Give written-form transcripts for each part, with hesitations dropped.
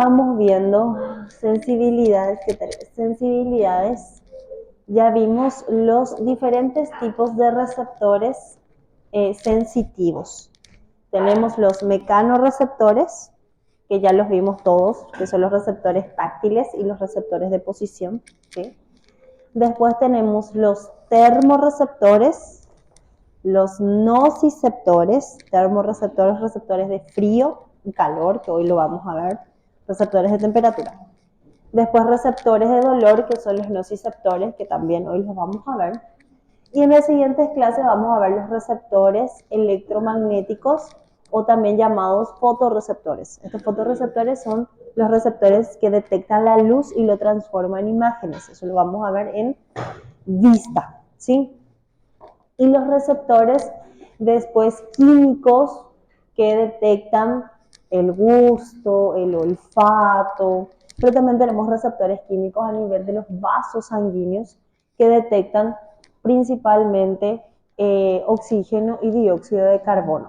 Estamos viendo sensibilidades. ¿Qué tal? Sensibilidades. Ya vimos los diferentes tipos de receptores sensitivos. Tenemos los mecanorreceptores, que ya los vimos todos, que son los receptores táctiles y los receptores de posición, ¿sí? Después tenemos los termorreceptores, los nociceptores, termorreceptores, receptores de frío y calor, que hoy lo vamos a ver, receptores de temperatura. Después receptores de dolor, que son los nociceptores, que también hoy los vamos a ver. Y en las siguientes clases vamos a ver los receptores electromagnéticos o también llamados fotorreceptores. Estos fotorreceptores son los receptores que detectan la luz y lo transforman en imágenes. Eso lo vamos a ver en vista, ¿sí? Y los receptores después químicos que detectan el gusto, el olfato, pero también tenemos receptores químicos a nivel de los vasos sanguíneos que detectan principalmente oxígeno y dióxido de carbono.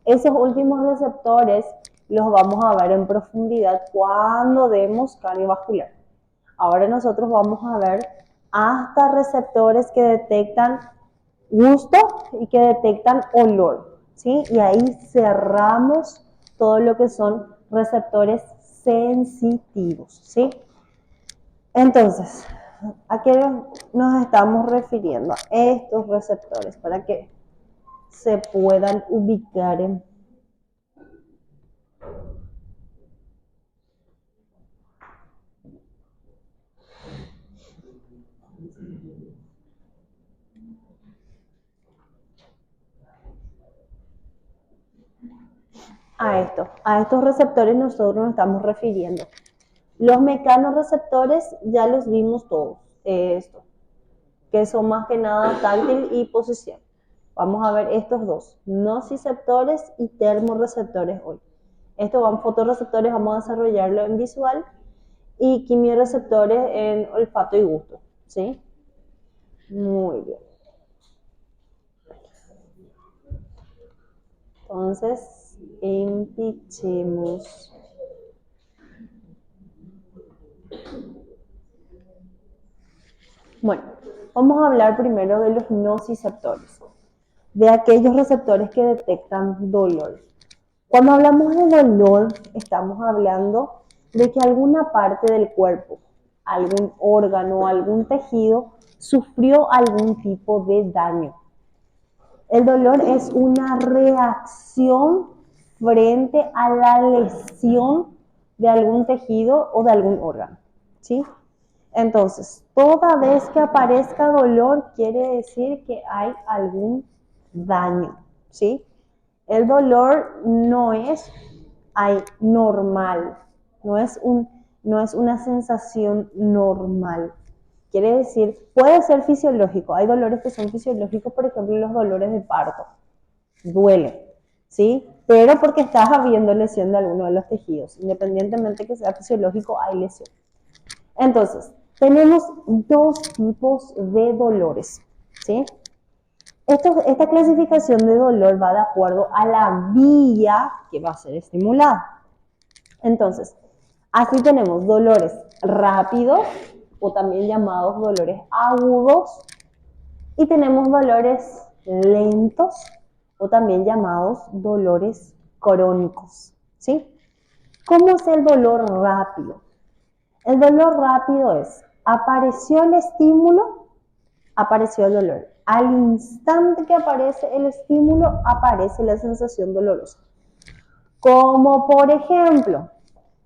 Esos últimos receptores los vamos a ver en profundidad cuando demos cardiovascular. Ahora nosotros vamos a ver hasta receptores que detectan gusto y que detectan olor, ¿sí? Y ahí cerramos todo lo que son receptores sensitivos, ¿sí? Entonces, ¿a qué nos estamos refiriendo? A estos receptores para que se puedan ubicar en... A estos receptores nosotros nos estamos refiriendo. Los mecanorreceptores ya los vimos todos, esto, que son más que nada táctil y posición. Vamos a ver estos dos, nociceptores y termorreceptores hoy. Estos van fotorreceptores, vamos a desarrollarlo en visual, y quimiorreceptores en olfato y gusto, ¿sí? Muy bien. Entonces, empecemos. Bueno, vamos a hablar primero de los nociceptores, de aquellos receptores que detectan dolor. Cuando hablamos de dolor, estamos hablando de que alguna parte del cuerpo, algún órgano, algún tejido, sufrió algún tipo de daño. El dolor es una reacción frente a la lesión de algún tejido o de algún órgano, ¿sí? Entonces, toda vez que aparezca dolor, quiere decir que hay algún daño, ¿sí? El dolor no es normal, no es una sensación normal. Quiere decir, puede ser fisiológico. Hay dolores que son fisiológicos, por ejemplo, los dolores de parto. Duelen, ¿sí? Pero porque estás habiendo lesión de alguno de los tejidos. Independientemente que sea fisiológico, hay lesión. Entonces, tenemos dos tipos de dolores, ¿sí? Esta clasificación de dolor va de acuerdo a la vía que va a ser estimulada. Entonces, así tenemos dolores rápidos o también llamados dolores agudos y tenemos dolores lentos o también llamados dolores crónicos, ¿sí? ¿Cómo es el dolor rápido? El dolor rápido es, apareció el estímulo, apareció el dolor. Al instante que aparece el estímulo, aparece la sensación dolorosa. Como por ejemplo,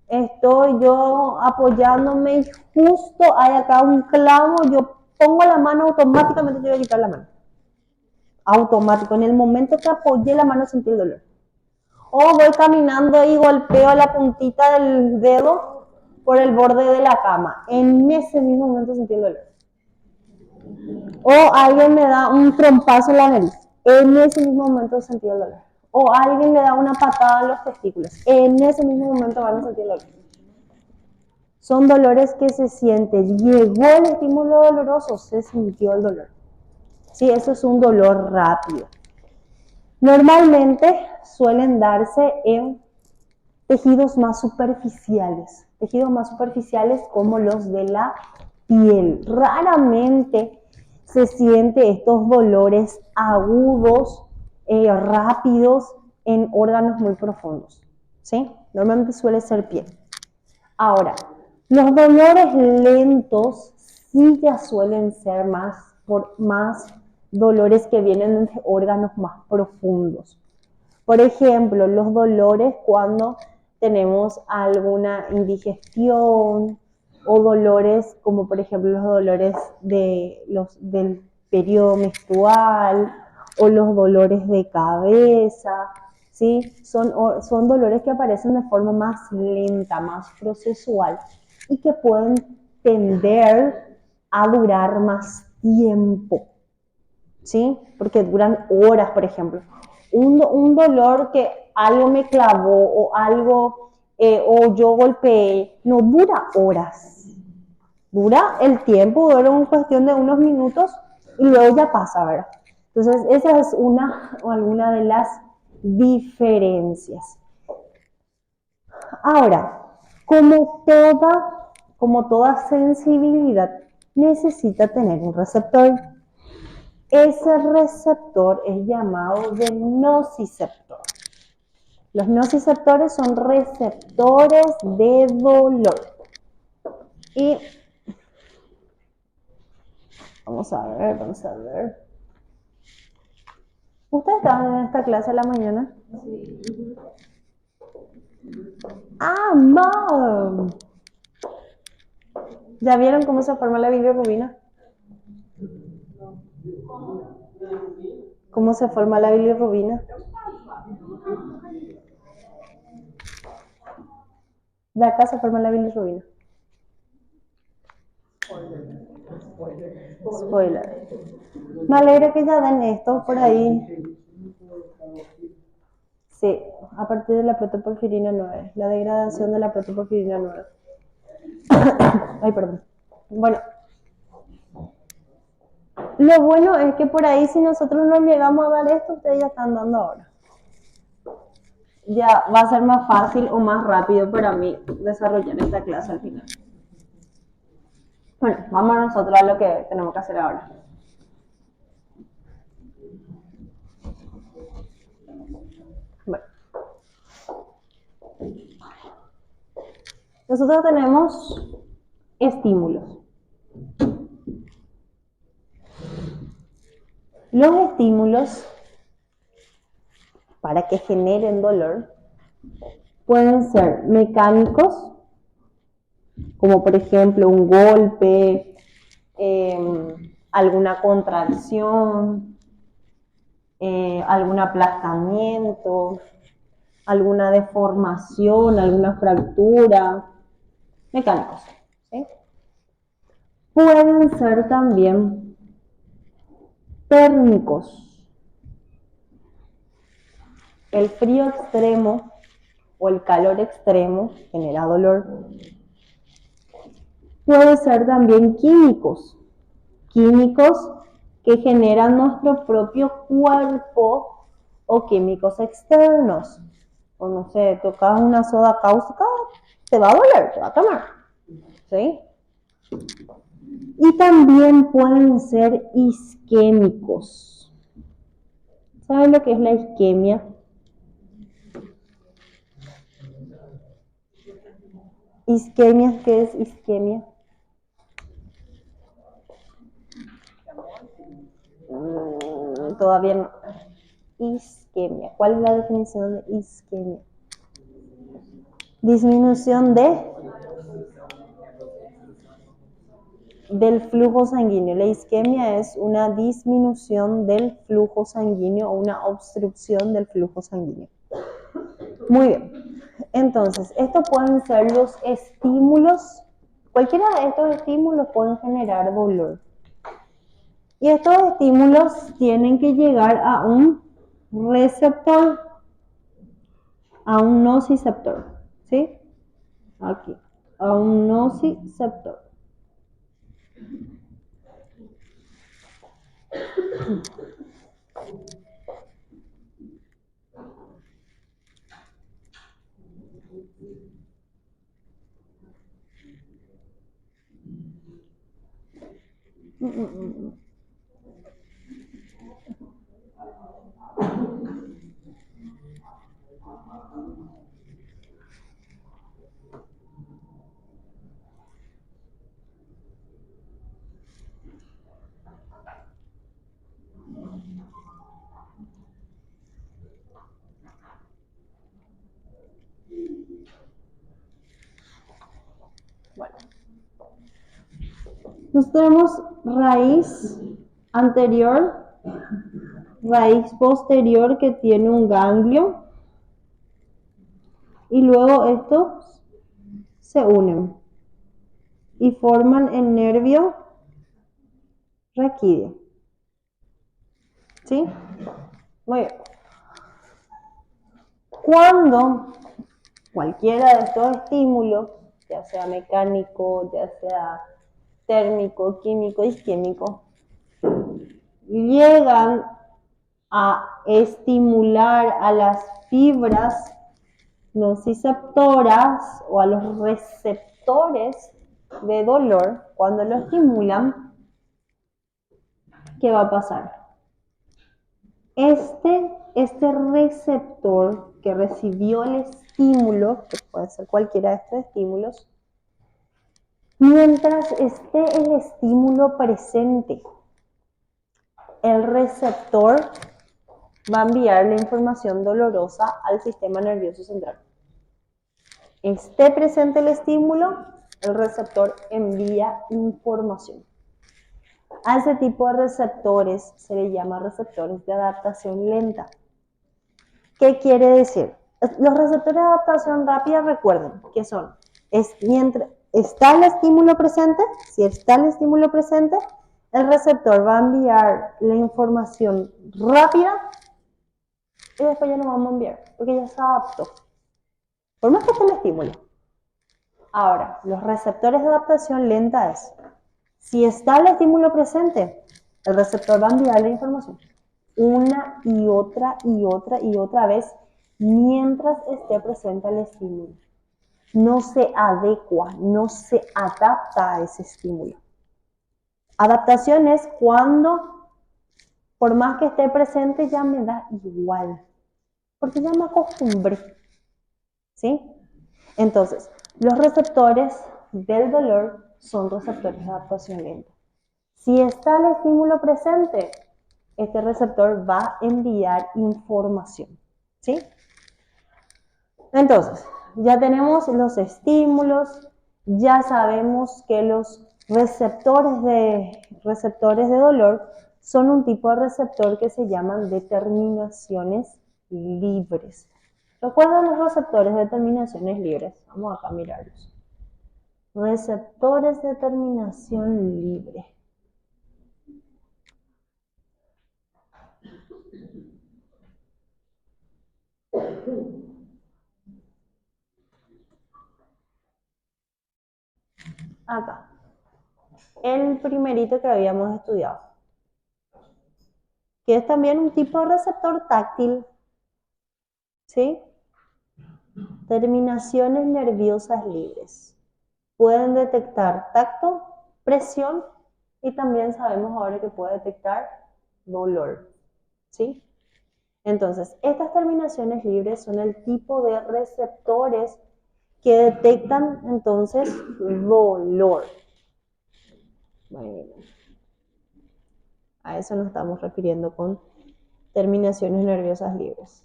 estoy yo apoyándome y justo hay acá un clavo, yo pongo la mano, automáticamente yo voy a quitar la mano. Automático, en el momento que apoyé la mano sentí el dolor. O voy caminando y golpeo la puntita del dedo por el borde de la cama. En ese mismo momento sentí el dolor. O alguien me da un trompazo en la nariz. En ese mismo momento sentí el dolor. O alguien le da una patada en los testículos. En ese mismo momento van a sentir el dolor. Son dolores que se sienten. Llegó el estímulo doloroso, se sintió el dolor. Sí, eso es un dolor rápido. Normalmente suelen darse en tejidos más superficiales como los de la piel. Raramente se siente estos dolores agudos, rápidos en órganos muy profundos, ¿sí? Normalmente suele ser piel. Ahora, los dolores lentos sí ya suelen ser más dolores que vienen de órganos más profundos. Por ejemplo, los dolores cuando tenemos alguna indigestión o dolores como por ejemplo los dolores del periodo menstrual o los dolores de cabeza, ¿sí? Son dolores que aparecen de forma más lenta, más procesual y que pueden tender a durar más tiempo, ¿sí? Porque duran horas, por ejemplo. Un dolor que algo me clavó o algo, o yo golpeé, no dura horas. Dura el tiempo, dura una cuestión de unos minutos y luego ya pasa, ¿verdad? Entonces, esa es alguna de las diferencias. Ahora, como toda sensibilidad, necesita tener un receptor. Ese receptor es llamado de nociceptor. Los nociceptores son receptores de dolor. Y vamos a ver. ¿Ustedes estaban en esta clase a la mañana? Sí. ¡Ah, no! ¿Ya vieron cómo se forma la bilirrubina? ¿Cómo se forma la bilirrubina? De acá se forma la bilirrubina. Spoiler. Me alegra que ya den esto por ahí. Sí, a partir de la protoporfirina 9, la degradación de la protoporfirina 9. Ay, perdón. Bueno, lo bueno es que por ahí si nosotros no llegamos a dar esto, ustedes ya están dando ahora. Ya va a ser más fácil o más rápido para mí desarrollar esta clase al final. Bueno, vamos nosotros a lo que tenemos que hacer ahora. Bueno. Nosotros tenemos estímulos. Los estímulos, para que generen dolor, pueden ser mecánicos, como por ejemplo un golpe, alguna contracción, algún aplastamiento, alguna deformación, alguna fractura, mecánicos, ¿sí? Pueden ser también térmicos. El frío extremo o el calor extremo genera dolor. Puede ser también químicos que generan nuestro propio cuerpo o químicos externos. O no sé, tocas una soda cáustica, te va a doler, te va a quemar, ¿sí? Y también pueden ser isquémicos. ¿Saben lo que es la isquemia? ¿Isquemia? ¿Qué es isquemia? Todavía no. Isquemia. ¿Cuál es la definición de isquemia? Disminución del flujo sanguíneo. La isquemia es una disminución del flujo sanguíneo o una obstrucción del flujo sanguíneo. Muy bien. Entonces, estos pueden ser los estímulos. Cualquiera de estos estímulos pueden generar dolor. Y estos estímulos tienen que llegar a un receptor, a un nociceptor, ¿sí? Aquí, a un nociceptor. Bueno, nos tenemos raíz anterior, raíz posterior que tiene un ganglio y luego estos se unen y forman el nervio raquídeo. ¿Sí? Muy bien. Cuando cualquiera de estos estímulos, ya sea mecánico, ya sea térmico, químico, isquémico, llegan a estimular a las fibras nociceptoras o a los receptores de dolor, cuando lo estimulan, ¿qué va a pasar? Este receptor que recibió el estímulo, que puede ser cualquiera de estos estímulos, mientras esté el estímulo presente, el receptor va a enviar la información dolorosa al sistema nervioso central. Esté presente el estímulo, el receptor envía información. A ese tipo de receptores se le llama receptores de adaptación lenta. ¿Qué quiere decir? Los receptores de adaptación rápida, recuerden que son, mientras está el estímulo presente, si está el estímulo presente, el receptor va a enviar la información rápida y después ya no vamos a enviar, porque ya se adaptó. Por más que esté el estímulo. Ahora, los receptores de adaptación lenta es, si está el estímulo presente, el receptor va a enviar la información una y otra y otra y otra vez mientras esté presente el estímulo. No se adecua, no se adapta a ese estímulo. Adaptación es cuando, por más que esté presente, ya me da igual, porque ya me acostumbré. ¿Sí? Entonces, los receptores del dolor son receptores de adaptación lenta. Si está el estímulo presente, este receptor va a enviar información. ¿Sí? Entonces, ya tenemos los estímulos, ya sabemos que los receptores de dolor son un tipo de receptor que se llaman determinaciones libres. ¿Recuerdan los receptores de terminaciones libres? Vamos acá a mirarlos. Receptores de terminación libre. Acá. El primerito que habíamos estudiado. Que es también un tipo de receptor táctil. ¿Sí? Terminaciones nerviosas libres. Pueden detectar tacto, presión y también sabemos ahora que puede detectar dolor. ¿Sí? Entonces, estas terminaciones libres son el tipo de receptores que detectan entonces dolor. Bueno, a eso nos estamos refiriendo con terminaciones nerviosas libres.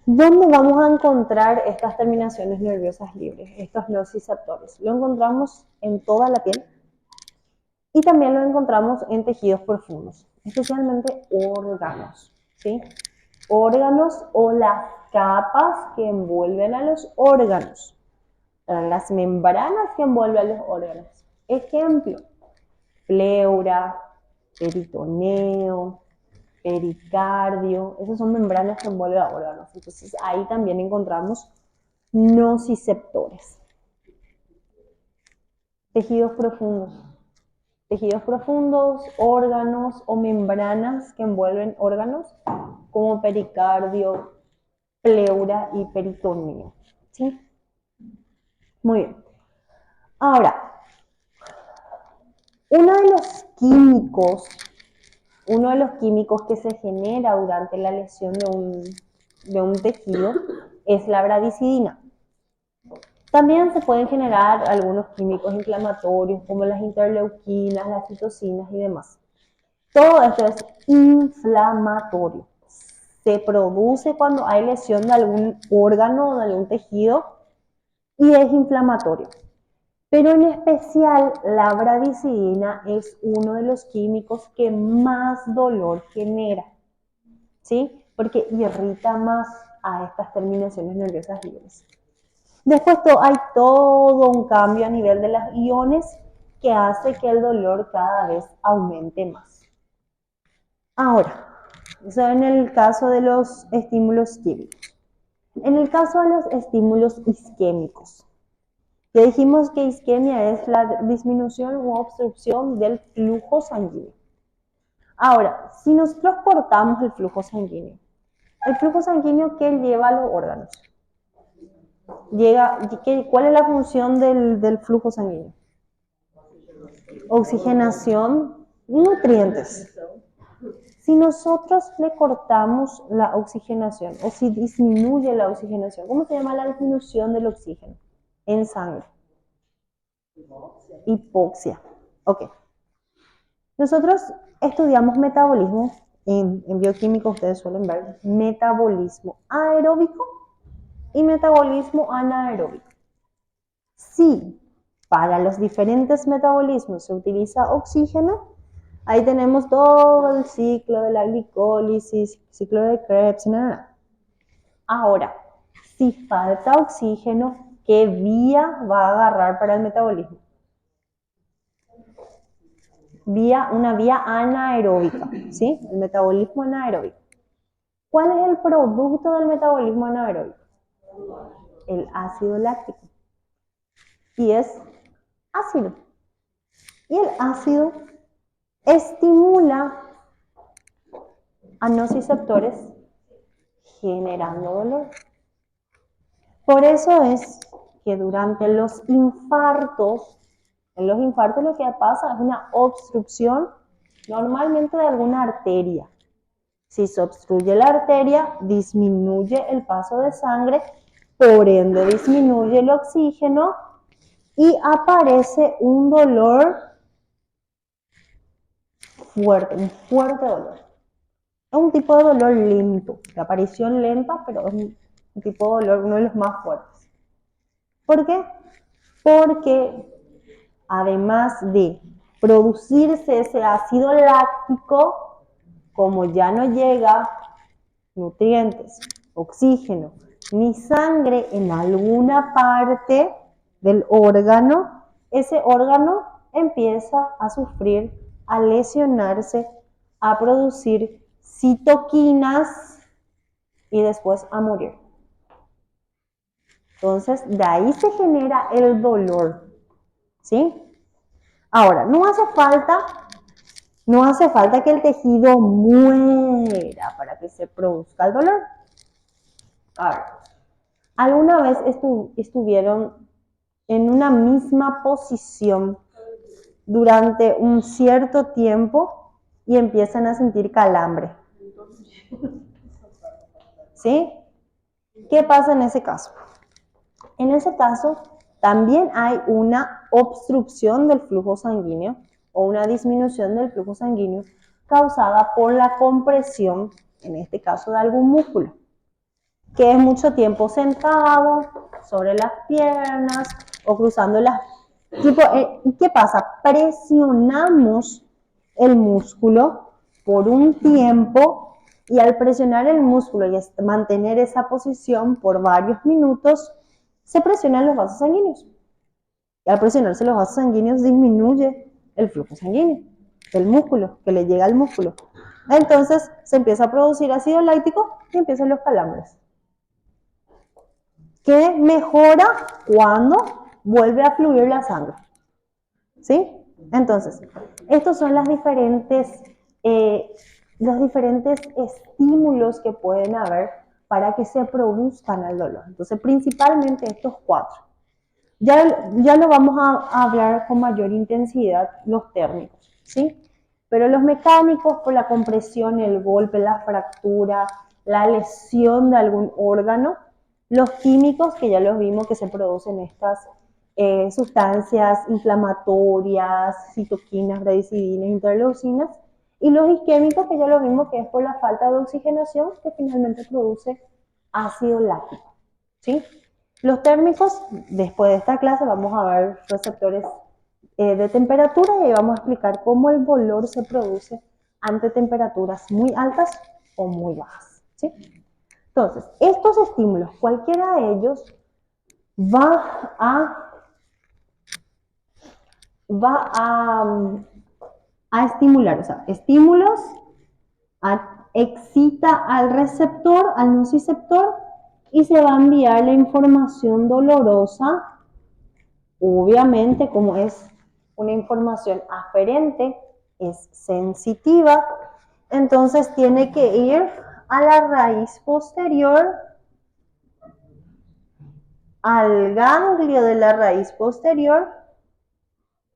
¿Dónde vamos a encontrar estas terminaciones nerviosas libres, estos nociceptores? Lo encontramos en toda la piel y también lo encontramos en tejidos profundos, especialmente órganos, ¿sí? Órganos o las capas que envuelven a los órganos, las membranas que envuelven a los órganos. Ejemplo, pleura, peritoneo, pericardio, esas son membranas que envuelven a órganos. Entonces ahí también encontramos nociceptores. Tejidos profundos. Tejidos profundos, órganos o membranas que envuelven órganos como pericardio, pleura y peritoneo. ¿Sí? Muy bien. Ahora, Uno de los químicos, uno de los químicos que se genera durante la lesión de un tejido es la bradicidina. También se pueden generar algunos químicos inflamatorios como las interleuquinas, las citocinas y demás. Todo esto es inflamatorio. Se produce cuando hay lesión de algún órgano o de algún tejido y es inflamatorio. Pero en especial la bradicidina es uno de los químicos que más dolor genera, ¿sí? Porque irrita más a estas terminaciones nerviosas libres. Después hay todo un cambio a nivel de las iones que hace que el dolor cada vez aumente más. Ahora, eso en el caso de los estímulos químicos. En el caso de los estímulos isquémicos, ya dijimos que isquemia es la disminución u obstrucción del flujo sanguíneo. Ahora, si nosotros cortamos el flujo sanguíneo ¿qué lleva a los órganos? ¿Cuál es la función del flujo sanguíneo? Oxigenación y nutrientes. Si nosotros le cortamos la oxigenación o si disminuye la oxigenación, ¿cómo se llama la disminución del oxígeno en sangre? Hipoxia. Ok. Nosotros estudiamos metabolismo, en bioquímica ustedes suelen ver metabolismo aeróbico y metabolismo anaeróbico. Si para los diferentes metabolismos se utiliza oxígeno, ahí tenemos todo el ciclo de la glicólisis, ciclo de Krebs, nada. Ahora, si falta oxígeno, ¿qué vía va a agarrar para el metabolismo? Una vía anaeróbica, ¿sí? El metabolismo anaeróbico. ¿Cuál es el producto del metabolismo anaeróbico? El ácido láctico. Y es ácido. Y el ácido estimula a nociceptores generando dolor. Por eso es que durante los infartos, en los infartos lo que pasa es una obstrucción normalmente de alguna arteria. Si se obstruye la arteria, disminuye el paso de sangre, por ende disminuye el oxígeno y aparece un dolor fuerte, un fuerte dolor. Es un tipo de dolor lento, de aparición lenta, pero es un tipo de dolor, uno de los más fuertes. ¿Por qué? Porque además de producirse ese ácido láctico, como ya no llega nutrientes, oxígeno, ni sangre en alguna parte del órgano, ese órgano empieza a sufrir, a lesionarse, a producir citoquinas y después a morir. Entonces, de ahí se genera el dolor, ¿sí? Ahora, no hace falta que el tejido muera para que se produzca el dolor. Ahora, ¿alguna vez estuvieron en una misma posición durante un cierto tiempo y empiezan a sentir calambre? ¿Sí? ¿Qué pasa en ese caso? En ese caso, también hay una obstrucción del flujo sanguíneo o una disminución del flujo sanguíneo causada por la compresión, en este caso de algún músculo, que es mucho tiempo sentado sobre las piernas o cruzando las... ¿Qué pasa? Presionamos el músculo por un tiempo y al presionar el músculo y mantener esa posición por varios minutos, se presionan los vasos sanguíneos. Y al presionarse los vasos sanguíneos disminuye el flujo sanguíneo del músculo, que le llega al músculo. Entonces se empieza a producir ácido láctico y empiezan los calambres. Que mejora cuando vuelve a fluir la sangre. ¿Sí? Entonces, estos son los diferentes estímulos que pueden haber para que se produzcan el dolor. Entonces, principalmente estos cuatro. Ya lo vamos a hablar con mayor intensidad los térmicos, ¿sí? Pero los mecánicos, por la compresión, el golpe, la fractura, la lesión de algún órgano, los químicos, que ya los vimos que se producen estas sustancias inflamatorias, citoquinas, bradicidinas, interleucinas, y los isquémicos, que ya lo vimos que es por la falta de oxigenación que finalmente produce ácido láctico, ¿sí? Los térmicos, después de esta clase vamos a ver receptores de temperatura y vamos a explicar cómo el dolor se produce ante temperaturas muy altas o muy bajas, ¿sí? Entonces, estos estímulos, cualquiera de ellos va a estimular, o sea, estímulos excita al receptor, al nociceptor, y se va a enviar la información dolorosa, obviamente como es una información aferente, es sensitiva, entonces tiene que ir a la raíz posterior, al ganglio de la raíz posterior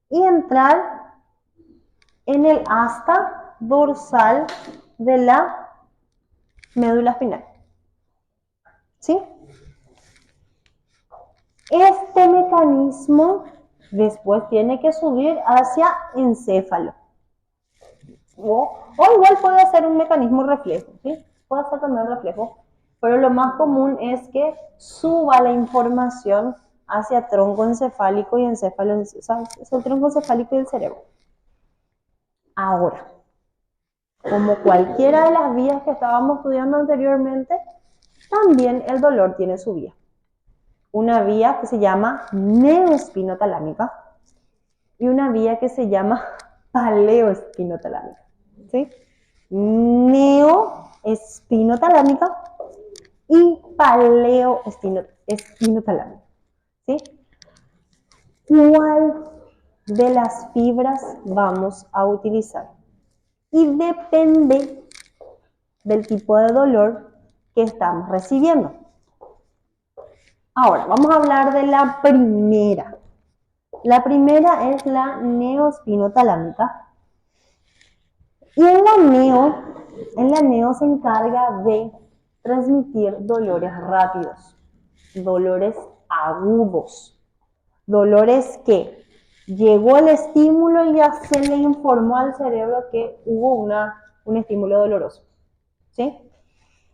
y entrar en el asta dorsal de la médula espinal, ¿sí? Este mecanismo después tiene que subir hacia encéfalo. O igual puede ser un mecanismo reflejo, ¿sí? Puede ser también reflejo, pero lo más común es que suba la información hacia tronco encefálico y encéfalo, o sea, es el tronco encefálico y el cerebro. Ahora, como cualquiera de las vías que estábamos estudiando anteriormente, también el dolor tiene su vía. Una vía que se llama neoespinotalámica y una vía que se llama paleoespinotalámica, ¿sí? Neoespinotalámica y paleoespinotalámica, ¿sí? ¿Cuál de las fibras vamos a utilizar? Y depende del tipo de dolor que estamos recibiendo. Ahora, vamos a hablar de la primera. La primera es la neoespinotalámica. Y en la neo se encarga de transmitir dolores rápidos, dolores agudos, dolores que llegó el estímulo y ya se le informó al cerebro que hubo un estímulo doloroso, ¿sí?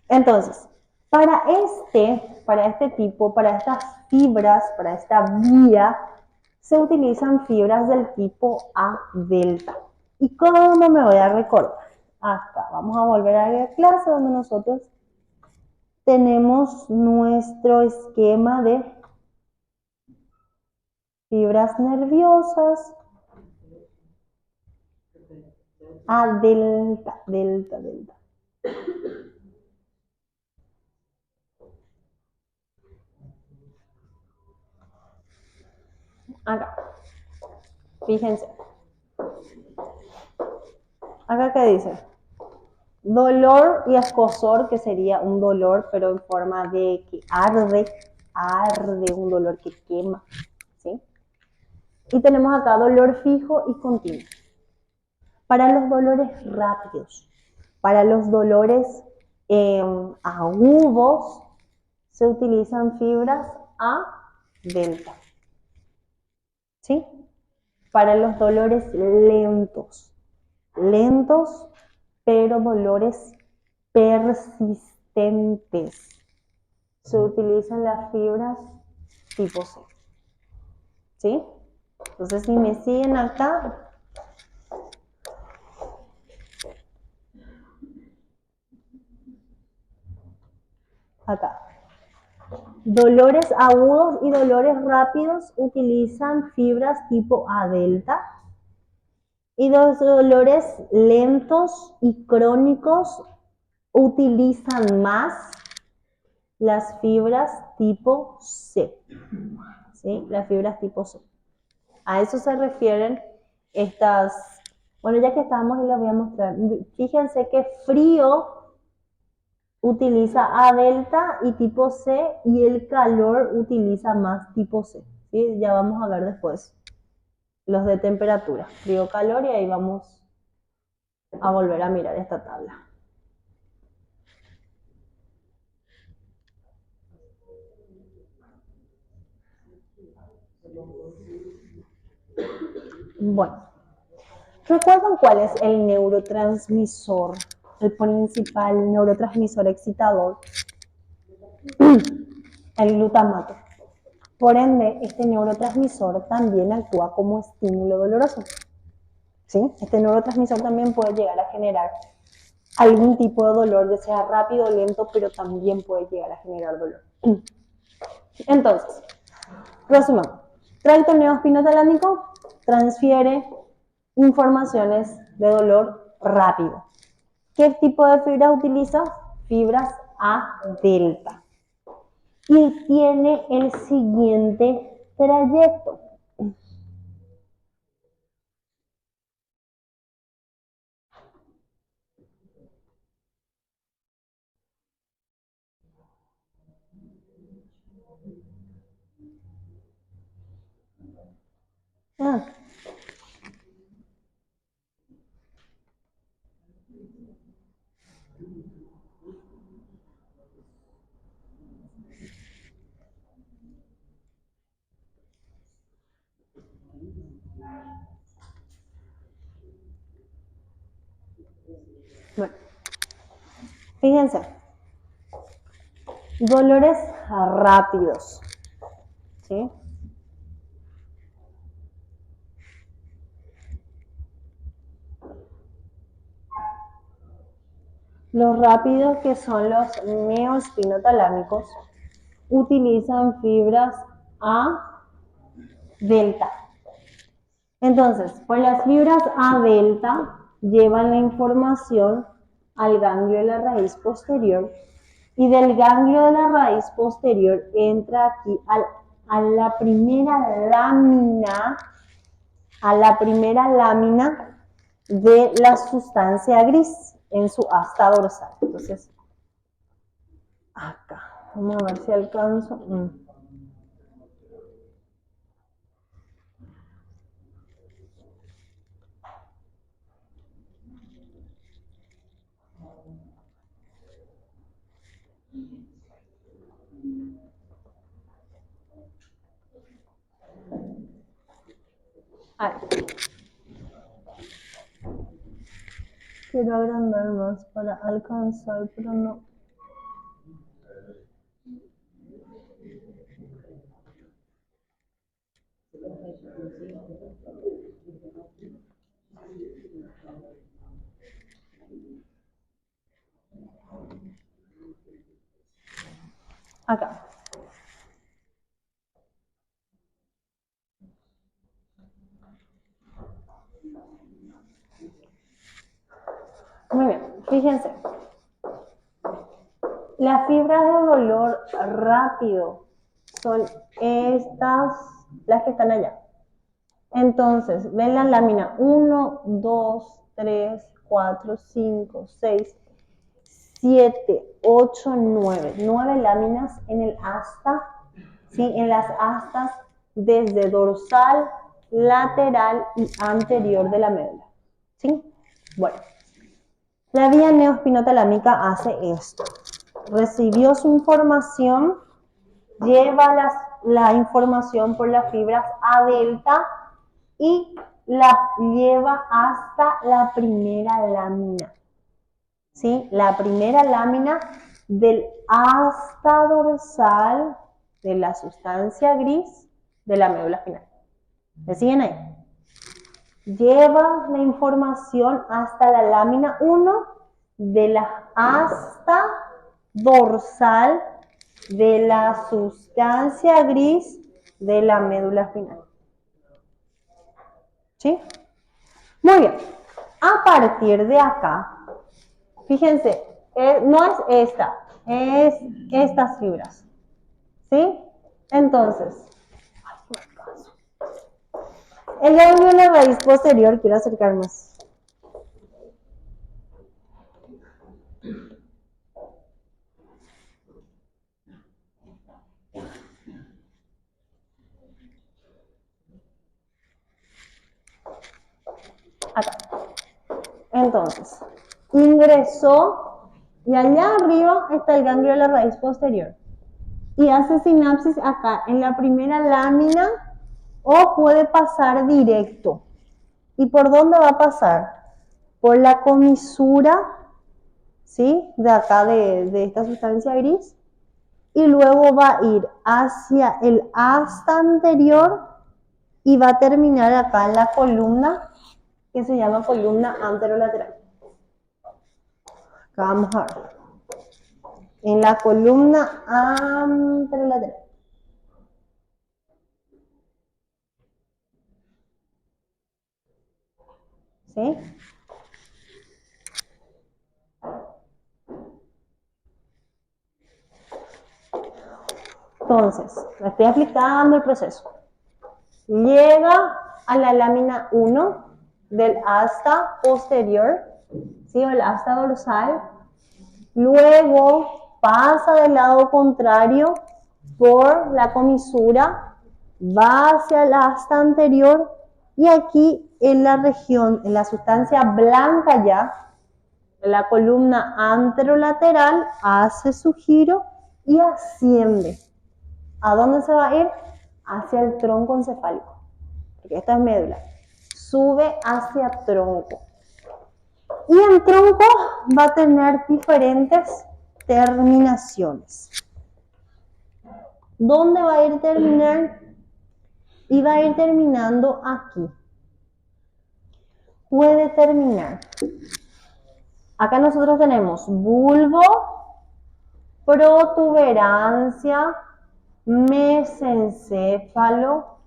Entonces, para este tipo, para estas fibras, para esta vía, se utilizan fibras del tipo A delta. ¿Y cómo me voy a recordar? Acá, vamos a volver a la clase donde nosotros tenemos nuestro esquema de fibras nerviosas. A delta, delta, delta. Acá, fíjense. Acá, ¿qué dice? Dolor y escozor, que sería un dolor, pero en forma de que arde, un dolor que quema, ¿sí? Y tenemos acá dolor fijo y continuo. Para los dolores rápidos, para los dolores agudos, se utilizan fibras A delta, ¿sí? Para los dolores lentos, pero dolores persistentes, se utilizan las fibras tipo C, ¿sí? Entonces, si me siguen acá, dolores agudos y dolores rápidos utilizan fibras tipo A delta, y los dolores lentos y crónicos utilizan más las fibras tipo C, ¿sí? Las fibras tipo C. A eso se refieren estas, bueno, ya que estamos y les voy a mostrar. Fíjense que frío utiliza A delta y tipo C, y el calor utiliza más tipo C. ¿sí? Ya vamos a ver después los de temperatura, frío, calor, y ahí vamos a volver a mirar esta tabla. Bueno, ¿recuerdan cuál es el neurotransmisor, el principal neurotransmisor excitador? El glutamato. Por ende, este neurotransmisor también actúa como estímulo doloroso. ¿Sí? Este neurotransmisor también puede llegar a generar algún tipo de dolor, ya sea rápido o lento, pero también puede llegar a generar dolor. Entonces, resumamos. Tracto neoespinotalámico transfiere informaciones de dolor rápido. ¿Qué tipo de fibras utiliza? Fibras A delta. Y tiene el siguiente trayecto. Ah, bueno, fíjense, dolores rápidos, ¿sí? Los rápidos, que son los neoespinotalámicos, utilizan fibras A delta. Entonces, pues las fibras A delta llevan la información al ganglio de la raíz posterior, y del ganglio de la raíz posterior entra aquí a la primera lámina, de la sustancia gris en su asta dorsal. Entonces, acá, vamos a ver si alcanzo. Ahí. Quiero agrandar más para alcanzar, pero no. Acá. Muy bien, fíjense. Las fibras de dolor rápido son estas, las que están allá. Entonces, ven la lámina 1, 2, 3, 4, 5, 6, 7, 8, 9. 9 láminas en el asta, ¿sí? En las astas desde dorsal, lateral y anterior de la médula. ¿Sí? Bueno, la vía neoespinotalámica hace esto. Recibió su información, lleva la información por las fibras A delta y la lleva hasta la primera lámina. ¿Sí? La primera lámina del asta dorsal de la sustancia gris de la médula espinal. ¿Me siguen ahí? Lleva la información hasta la lámina 1 de la asta dorsal de la sustancia gris de la médula espinal. ¿Sí? Muy bien. A partir de acá, fíjense, no es esta, es estas fibras. ¿Sí? Entonces, el ganglio de la raíz posterior, quiero acercar más. Acá. Entonces, ingresó y allá arriba está el ganglio de la raíz posterior. Y hace sinapsis acá en la primera lámina o puede pasar directo. ¿Y por dónde va a pasar? Por la comisura, ¿sí? De acá de esta sustancia gris. Y luego va a ir hacia el asta anterior y va a terminar acá en la columna que se llama columna anterolateral. Acá vamos a ver. En la columna anterolateral. ¿Sí? Entonces, me estoy aplicando el proceso. Llega a la lámina 1 del asta posterior, ¿sí? O el asta dorsal. Luego pasa del lado contrario por la comisura, va hacia el asta anterior y aquí en la región, en la sustancia blanca ya, en la columna anterolateral, hace su giro y asciende. ¿A dónde se va a ir? Hacia el tronco encefálico, porque esta es médula. Sube hacia tronco. Y el tronco va a tener diferentes terminaciones. ¿Dónde va a ir terminar? Y va a ir terminando aquí. Puede terminar. Acá nosotros tenemos bulbo, protuberancia, mesencéfalo,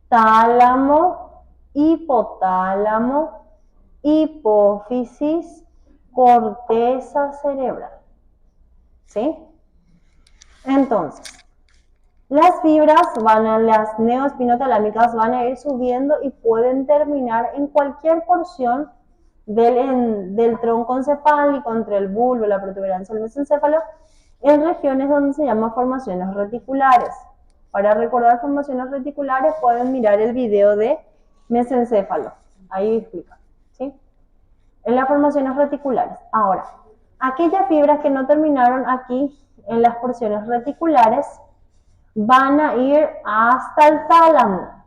tálamo, hipotálamo, hipófisis, corteza cerebral. ¿Sí? Entonces, las fibras las neoespinotalámicas van a ir subiendo y pueden terminar en cualquier porción del tronco encefálico, entre el bulbo, la protuberancia y el mesencéfalo, en regiones donde se llaman formaciones reticulares. Para recordar formaciones reticulares pueden mirar el video de mesencéfalo, ahí explica, ¿sí? En las formaciones reticulares. Ahora, aquellas fibras que no terminaron aquí en las porciones reticulares van a ir hasta el tálamo.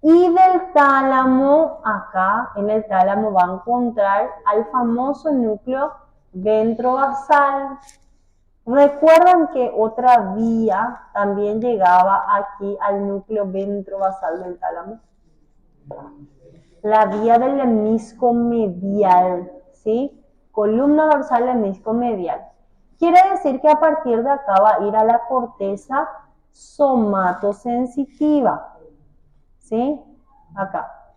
Y del tálamo, acá en el tálamo va a encontrar al famoso núcleo ventrobasal. Recuerdan que otra vía también llegaba aquí al núcleo ventrobasal del tálamo. La vía del lemnisco medial, ¿sí? Columna dorsal lemnisco medial. Quiere decir que a partir de acá va a ir a la corteza somatosensitiva, ¿sí? Acá,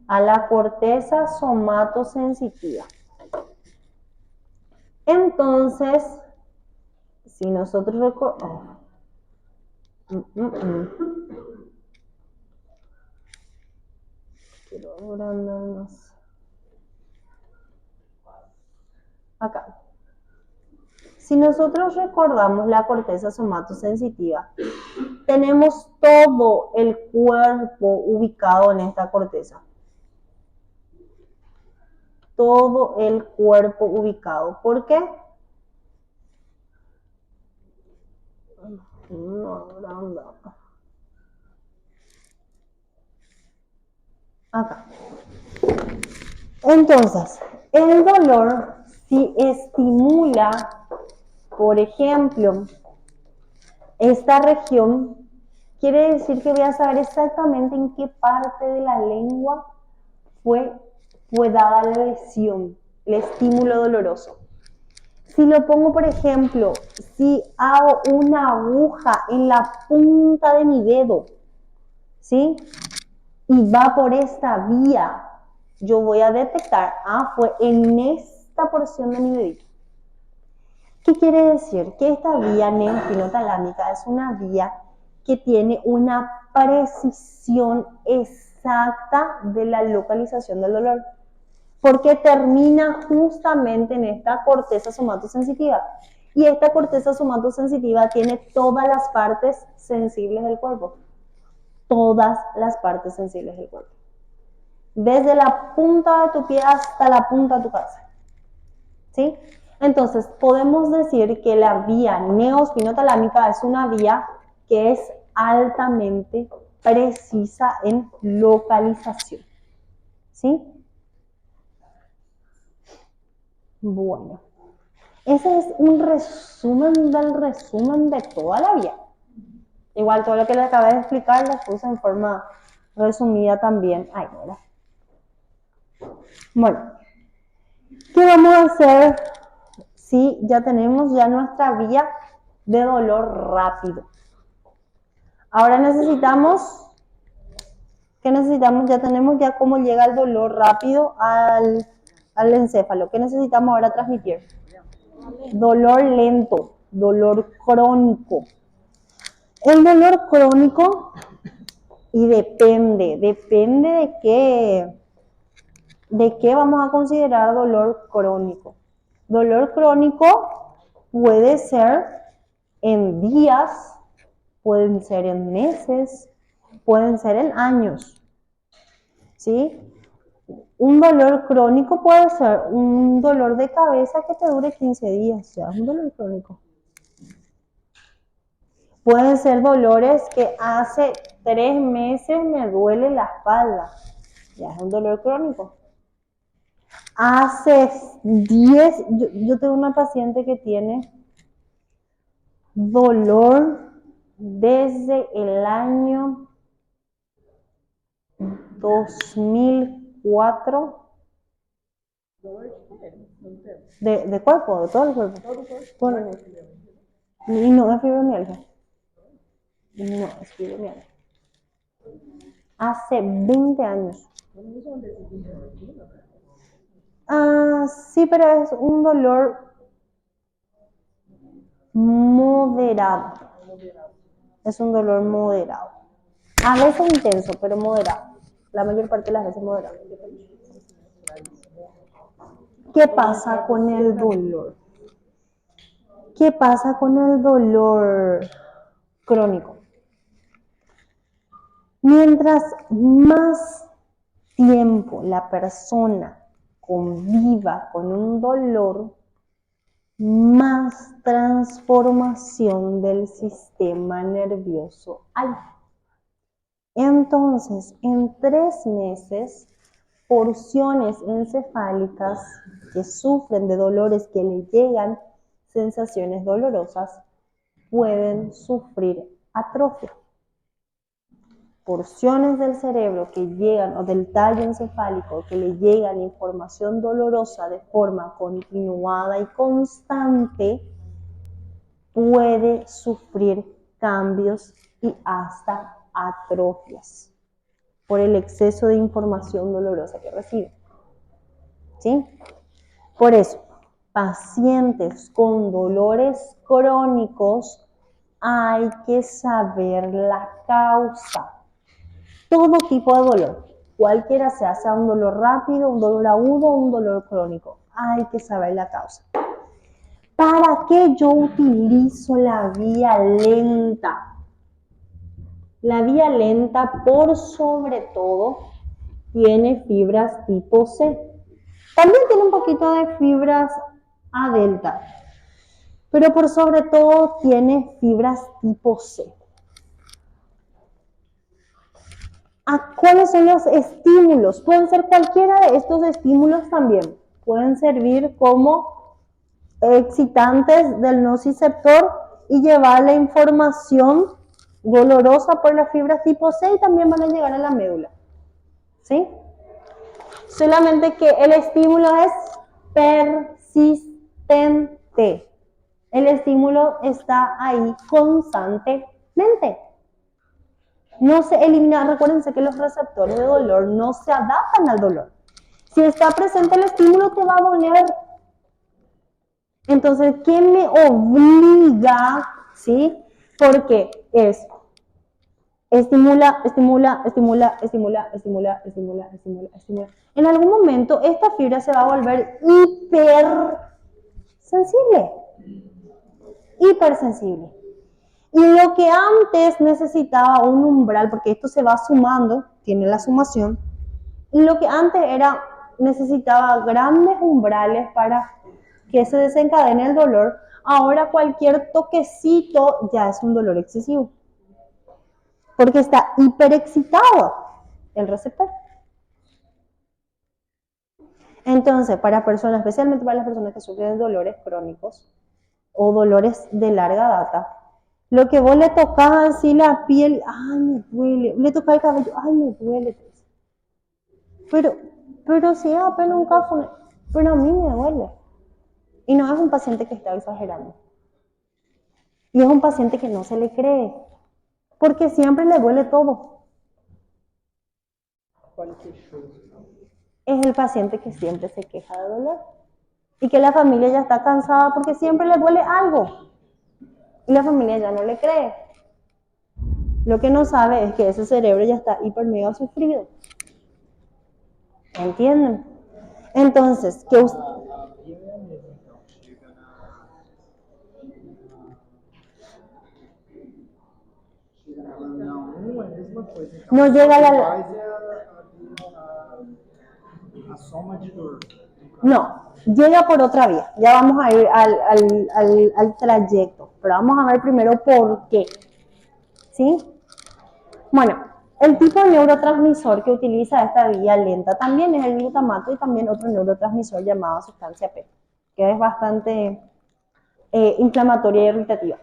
a la corteza somatosensitiva. Entonces, si nosotros recordamos... Quiero agrandar más. Acá. Si nosotros recordamos la corteza somatosensitiva, tenemos todo el cuerpo ubicado en esta corteza. Todo el cuerpo ubicado. ¿Por qué? Acá. Entonces, el dolor, si estimula, por ejemplo, esta región, quiere decir que voy a saber exactamente en qué parte de la lengua fue dada la lesión, el estímulo doloroso. Si lo pongo, por ejemplo, si hago una aguja en la punta de mi dedo, ¿sí? Y va por esta vía, yo voy a detectar, fue en esta porción de mi dedito. ¿Qué quiere decir? Que esta vía neoespinotalámica es una vía que tiene una precisión exacta de la localización del dolor, porque termina justamente en esta corteza somatosensitiva. Y esta corteza somatosensitiva tiene todas las partes sensibles del cuerpo. Todas las partes sensibles del cuerpo. desde la punta de tu pie hasta la punta de tu cabeza. ¿Sí? Entonces, podemos decir que la vía neospinotalámica es una vía que es altamente precisa en localización. ¿Sí? Bueno, ese es un resumen de toda la vía. Igual todo lo que les acabé de explicar lo puse en forma resumida también ahí, ¿verdad? Bueno, ¿qué vamos a hacer si ya tenemos nuestra vía de dolor rápido? Ahora necesitamos, ¿qué necesitamos? Ya tenemos cómo llega el dolor rápido al encéfalo. ¿Qué necesitamos ahora transmitir? Dolor lento, dolor crónico. El dolor crónico, y depende de qué vamos a considerar dolor crónico. Dolor crónico puede ser en días, pueden ser en meses, pueden ser en años. ¿Sí? Un dolor crónico puede ser un dolor de cabeza que te dure 15 días, ya es un dolor crónico. Pueden ser dolores que hace 3 meses me duele la espalda, ya es un dolor crónico. Hace 10, yo tengo una paciente que tiene dolor desde el año 2004 de cuerpo, de todo el cuerpo. Y no es fibromialgia. No, es fibromialgia. Hace 20 años. Sí, pero es un dolor moderado. Es un dolor moderado. A veces intenso, pero moderado. La mayor parte de las veces moderado. ¿Qué pasa con el dolor? ¿Qué pasa con el dolor crónico? Mientras más tiempo la persona conviva con un dolor, más transformación del sistema nervioso hay. Entonces, en 3 meses, porciones encefálicas que sufren de dolores, que le llegan sensaciones dolorosas, pueden sufrir atrofia. Porciones del cerebro que llegan, o del tallo encefálico, que le llegan información dolorosa de forma continuada y constante, puede sufrir cambios y hasta atrofias por el exceso de información dolorosa que recibe. ¿Sí? Por eso, pacientes con dolores crónicos hay que saber la causa. Todo tipo de dolor, cualquiera sea un dolor rápido, un dolor agudo o un dolor crónico, hay que saber la causa. ¿Para qué yo utilizo la vía lenta? La vía lenta, por sobre todo, tiene fibras tipo C. También tiene un poquito de fibras A delta, pero por sobre todo tiene fibras tipo C. ¿Cuáles son los estímulos? Pueden ser cualquiera de estos estímulos también. Pueden servir como excitantes del nociceptor y llevar la información dolorosa por las fibras tipo C y también van a llegar a la médula. ¿Sí? Solamente que el estímulo es persistente. El estímulo está ahí constantemente. No se elimina, recuérdense que los receptores de dolor no se adaptan al dolor. Si está presente el estímulo, te va a doler. Entonces, ¿qué me obliga? ¿Sí? Porque es estimula. En algún momento, esta fibra se va a volver hipersensible. Y lo que antes necesitaba un umbral, porque esto se va sumando, tiene la sumación, Y lo que antes era, necesitaba grandes umbrales para que se desencadene el dolor, ahora cualquier toquecito ya es un dolor excesivo. Porque está hiperexcitado el receptor. Entonces, para personas, especialmente para las personas que sufren de dolores crónicos o dolores de larga data, lo que vos le tocás así la piel, ay, me duele, le tocás el cabello, ay, me duele. Pero si es apenas un cafuné, pero a mí me duele. Y no es un paciente que está exagerando. Y es un paciente que no se le cree, porque siempre le duele todo. Es el paciente que siempre se queja de dolor. Y que la familia ya está cansada porque siempre le duele algo. Y la familia ya no le cree. Lo que no sabe es que ese cerebro ya está hiper mega sufrido. ¿Entienden? Entonces, que usted... No llega a la... A soma de dor. No, llega por otra vía. Ya vamos a ir al trayecto, pero vamos a ver primero por qué. ¿Sí? Bueno, el tipo de neurotransmisor que utiliza esta vía lenta también es el glutamato y también otro neurotransmisor llamado sustancia P, que es bastante inflamatoria y irritativa.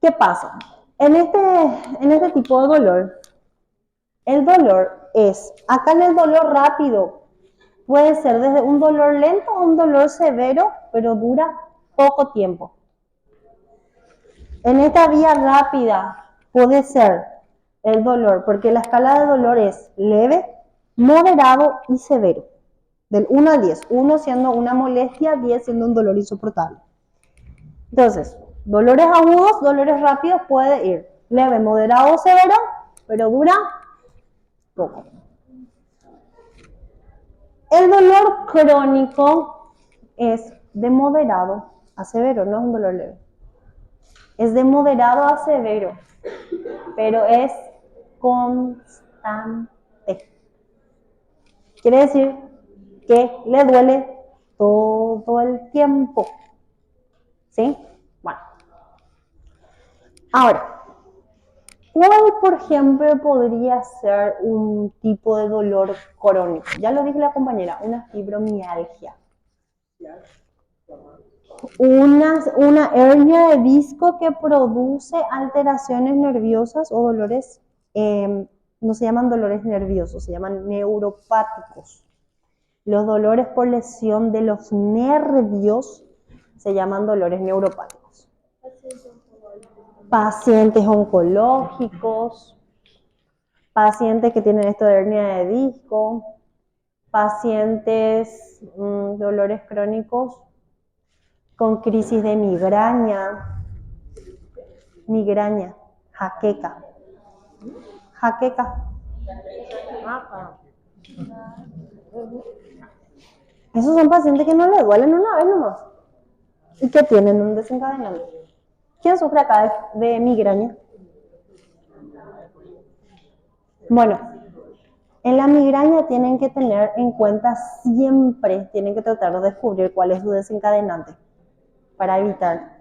¿Qué pasa? En este tipo de dolor, el dolor es, acá en el dolor rápido, puede ser desde un dolor lento a un dolor severo, pero dura poco tiempo. En esta vía rápida puede ser el dolor, porque la escala de dolor es leve, moderado y severo. Del 1 al 10, 1 siendo una molestia, 10 siendo un dolor insoportable. Entonces, dolores agudos, dolores rápidos puede ir leve, moderado o severo, pero dura poco. El dolor crónico es de moderado a severo, no es un dolor leve. Es de moderado a severo, pero es constante. Quiere decir que le duele todo el tiempo. ¿Sí? Bueno. Ahora, ¿cuál, por ejemplo, podría ser un tipo de dolor crónico? Ya lo dijo la compañera, una fibromialgia. Una hernia de disco que produce alteraciones nerviosas o dolores, no se llaman dolores nerviosos, se llaman neuropáticos. Los dolores por lesión de los nervios se llaman dolores neuropáticos. Pacientes oncológicos, pacientes que tienen esto de hernia de disco, pacientes dolores crónicos con crisis de migraña, jaqueca. Esos son pacientes que no le duelen una vez nomás y que tienen un desencadenante. ¿Quién sufre acá de migraña? Bueno, en la migraña tienen que tener en cuenta siempre, tienen que tratar de descubrir cuál es su desencadenante para evitar.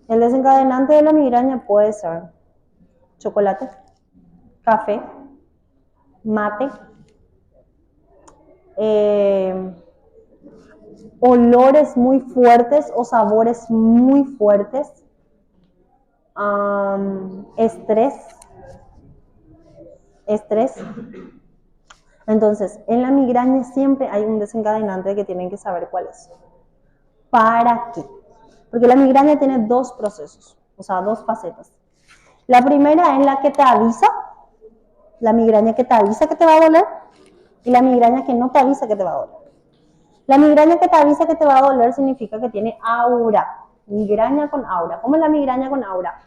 El desencadenante de la migraña puede ser chocolate, café, mate, olores muy fuertes o sabores muy fuertes, estrés. Entonces, en la migraña siempre hay un desencadenante que tienen que saber cuál es. ¿Para qué? Porque la migraña tiene dos procesos, o sea, dos facetas. La primera es la que te avisa, la migraña que te avisa que te va a doler, y la migraña que no te avisa que te va a doler. La migraña que te avisa que te va a doler significa que tiene aura, migraña con aura. ¿Cómo es la migraña con aura?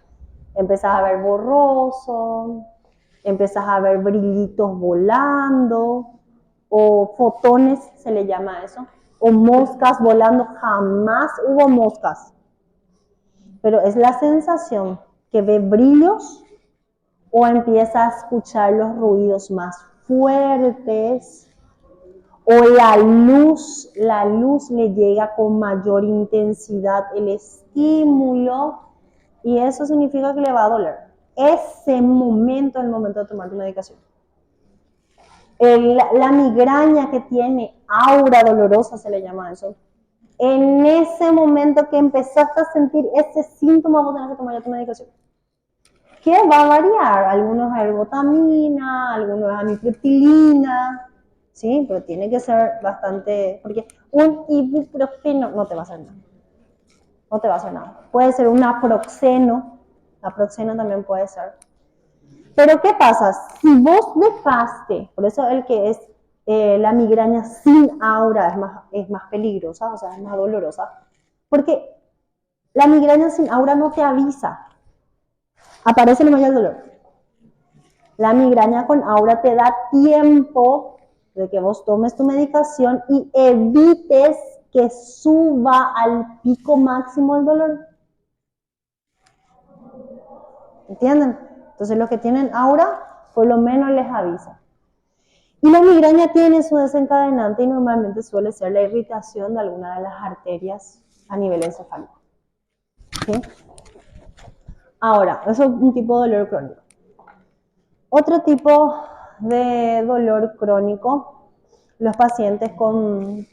Empezás a ver borroso, empezás a ver brillitos volando, o fotones, se le llama a eso, o moscas volando. Jamás hubo moscas, pero es la sensación que ve brillos o empieza a escuchar los ruidos más fuertes, o la luz le llega con mayor intensidad el estímulo, y eso significa que le va a doler. Ese momento es el momento de tomar tu medicación. La migraña que tiene aura dolorosa, se le llama eso. En ese momento que empezaste a sentir ese síntoma, vos tenés que tomar ya tu medicación. Que va a variar, algunos es ergotamina, algunos es amitriptilina, ¿sí? Pero tiene que ser bastante, porque un ibuprofeno no te va a hacer nada. No te va a hacer nada. Puede ser un naproxeno también puede ser. Pero ¿qué pasa? Si vos dejaste, por eso el que es la migraña sin aura es más peligrosa, o sea, es más dolorosa, porque la migraña sin aura no te avisa, aparece nomás el dolor. La migraña con aura te da tiempo de que vos tomes tu medicación y evites que suba al pico máximo el dolor. ¿Entienden? Entonces los que tienen aura, por lo menos les avisa. Y la migraña tiene su desencadenante y normalmente suele ser la irritación de alguna de las arterias a nivel encefálico. ¿Sí? Ahora, eso es un tipo de dolor crónico. Otro tipo de dolor crónico, los pacientes con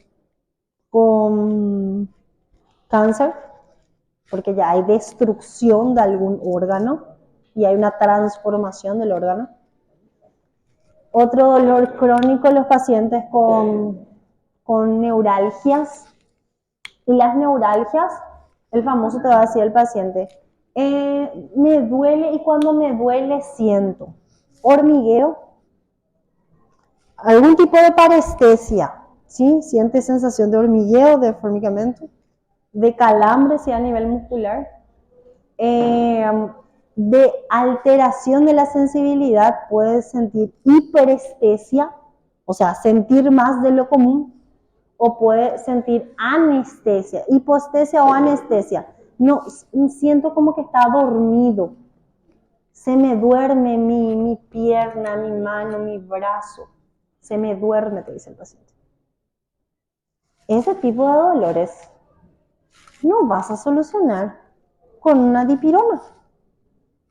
cáncer, porque ya hay destrucción de algún órgano y hay una transformación del órgano. Otro dolor crónico, los pacientes con neuralgias. Y las neuralgias, el famoso te va a decir el paciente, me duele y cuando me duele siento hormigueo, algún tipo de parestesia, ¿sí? Siente sensación de hormigueo, de formigamento, de calambre, sí, a nivel muscular, de alteración de la sensibilidad, puedes sentir hiperestesia, o sea, sentir más de lo común, o puede sentir anestesia, hipoestesia o anestesia. No, siento como que está dormido. Se me duerme mi pierna, mi mano, mi brazo. Se me duerme, te dice el paciente. Ese tipo de dolores no vas a solucionar con una dipirona.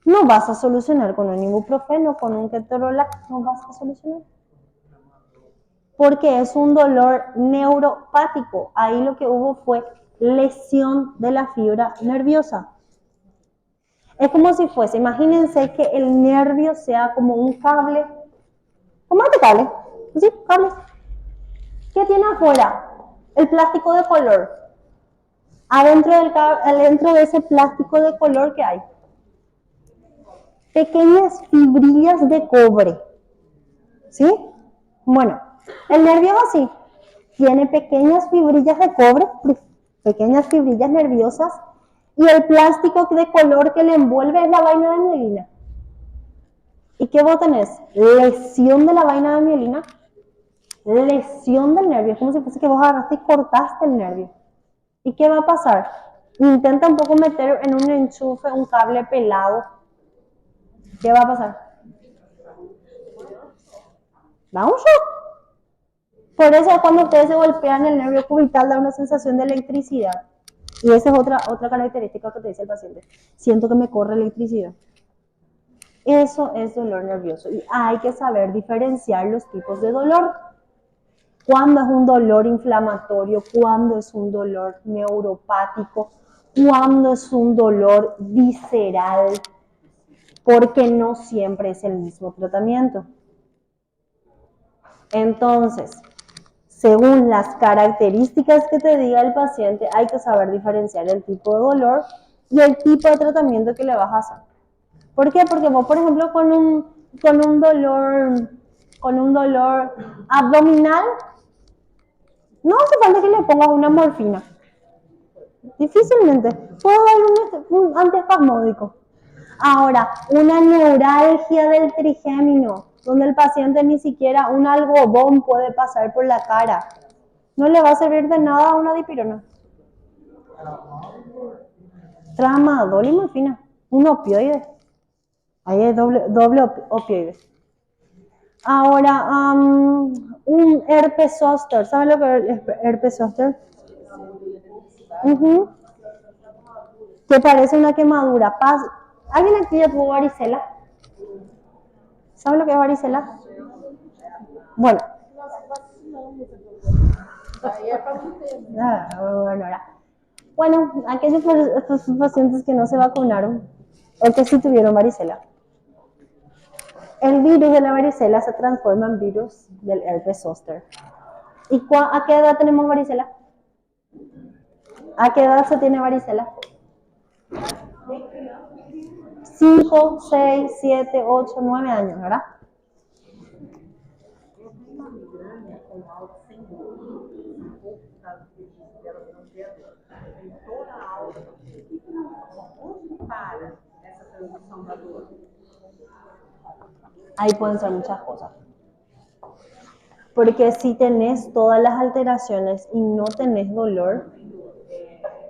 No vas a solucionar con un ibuprofeno, con un ketorolac, no vas a solucionar. Porque es un dolor neuropático. Ahí lo que hubo fue lesión de la fibra nerviosa. Es como si fuese, imagínense que el nervio sea como un cable, como este cable, ¿sí? Cables. ¿Qué tiene afuera? El plástico de color. Adentro de ese plástico de color que hay pequeñas fibrillas de cobre, ¿sí? Bueno, el nervio es así, tiene pequeñas fibrillas de cobre, pequeñas fibrillas nerviosas, y el plástico de color que le envuelve es la vaina de mielina. ¿Y qué vos tenés? Lesión de la vaina de mielina, lesión del nervio, es como si fuese que vos agarraste y cortaste el nervio. ¿Y qué va a pasar? Intenta un poco meter en un enchufe un cable pelado. ¿Qué va a pasar? Da un shock. Por eso cuando ustedes se golpean el nervio cubital da una sensación de electricidad. Y esa es otra característica que te dice el paciente. Siento que me corre electricidad. Eso es dolor nervioso. Y hay que saber diferenciar los tipos de dolor. Cuándo es un dolor inflamatorio, cuándo es un dolor neuropático, cuándo es un dolor visceral, porque no siempre es el mismo tratamiento. Entonces, según las características que te diga el paciente, hay que saber diferenciar el tipo de dolor y el tipo de tratamiento que le vas a hacer. ¿Por qué? Porque vos, por ejemplo, con un dolor abdominal, no hace falta que le pongas una morfina. Difícilmente. Puedo dar un antiespasmódico. Ahora, una neuralgia del trigémino, donde el paciente ni siquiera un algodón puede pasar por la cara. No le va a servir de nada una dipirona. Tramadol y morfina. Un opioide. Ahí es doble opioide. Ahora, un herpes zóster. ¿Saben lo que es herpes zóster? Ujú. Que parece una quemadura. ¿Alguien aquí ya tuvo varicela? ¿Saben lo que es varicela? Bueno. Bueno, aquellos pacientes que no se vacunaron o que sí tuvieron varicela. El virus de la varicela se transforma en virus del herpes zóster. ¿Y a qué edad tenemos varicela? ¿A qué edad se tiene varicela? 5, 6, 7, 8, 9 años, ¿verdad? Ahí pueden ser muchas cosas. Porque si tenés todas las alteraciones y no tenés dolor,